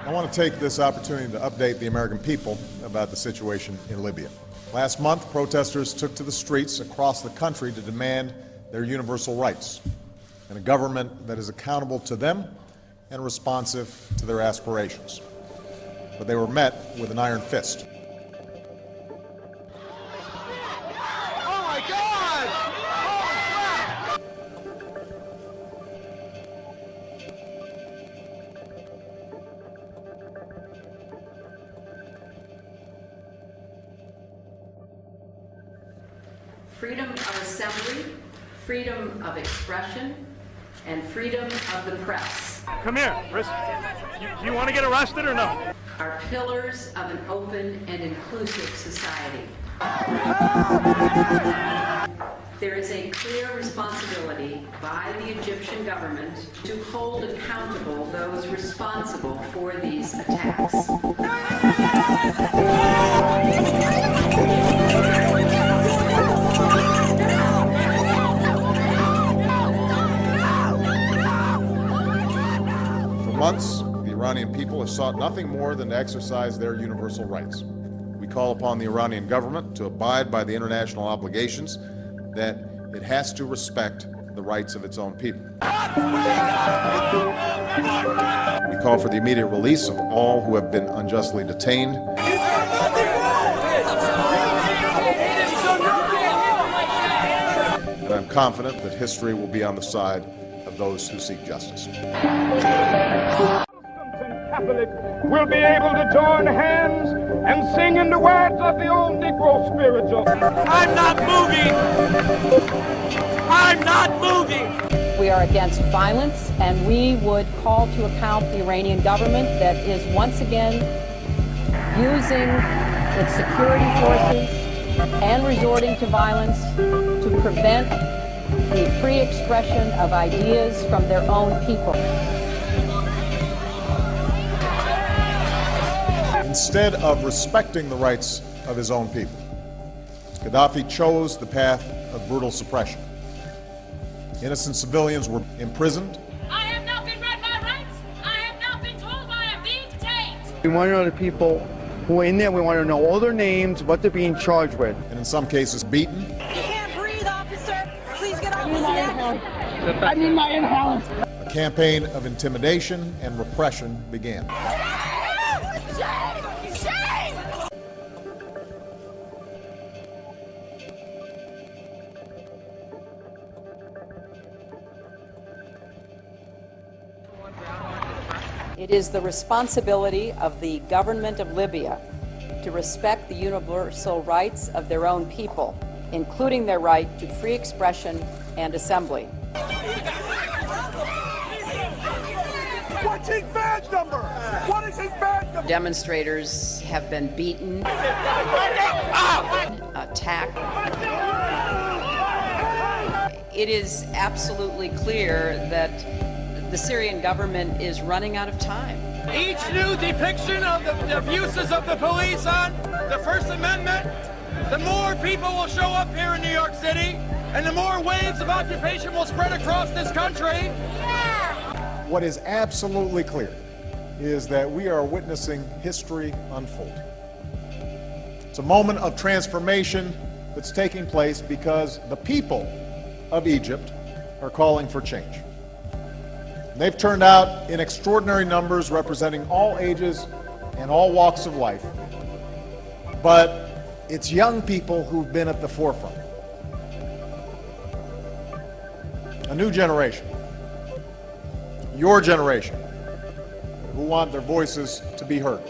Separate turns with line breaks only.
I want to take this opportunity to update the American people about the situation in Libya. Last month, protesters took to the streets across the country to demand their universal rights and a government that is accountable to them and responsive to their aspirations. But they were met with an iron fist.
Oh my God! Oh,
freedom of assembly, freedom of expression, and freedom of the press.
Come here, Chris. You want to get arrested or no?
Are pillars of an open and inclusive society. There is a clear responsibility by the Egyptian government to hold accountable those responsible for these attacks.
For months, the Iranian people have sought nothing more than to exercise their universal rights. We call upon the Iranian government to abide by the international obligations that it has to respect the rights of its own people. We call for the immediate release of all who have been unjustly detained. And I'm confident that history will be on the side of those who seek justice.
Catholic will be able to join hands and sing in the words of the old Negro spiritual.
I'm not moving! I'm not moving!
We are against violence, and we would call to account the Iranian government that is once again using its security forces and resorting to violence to prevent the free expression of ideas from their own people.
Instead of respecting the rights of his own people, Gaddafi chose the path of brutal suppression. Innocent civilians were imprisoned.
I have not been read my rights. I have not been told why I'm being detained.
We want to know the people who are in there. We want to know all their names, what they're being charged with.
And in some cases beaten.
You can't breathe, officer. Please get off his neck.
I need my inhaler.
A campaign of intimidation and repression began.
It is the responsibility of the government of Libya to respect the universal rights of their own people, including their right to free expression and assembly.
What's his badge number? What is his badge number?
Demonstrators have been beaten, attacked. It is absolutely clear that the Syrian government is running out of time.
Each new depiction of the abuses of the police on the First Amendment, the more people will show up here in New York City, and the more waves of occupation will spread across this country.
What is absolutely clear is that we are witnessing history unfold. It's a moment of transformation that's taking place because the people of Egypt are calling for change. They've turned out in extraordinary numbers representing all ages and all walks of life. But it's young people who've been at the forefront. A new generation, your generation, who want their voices to be heard.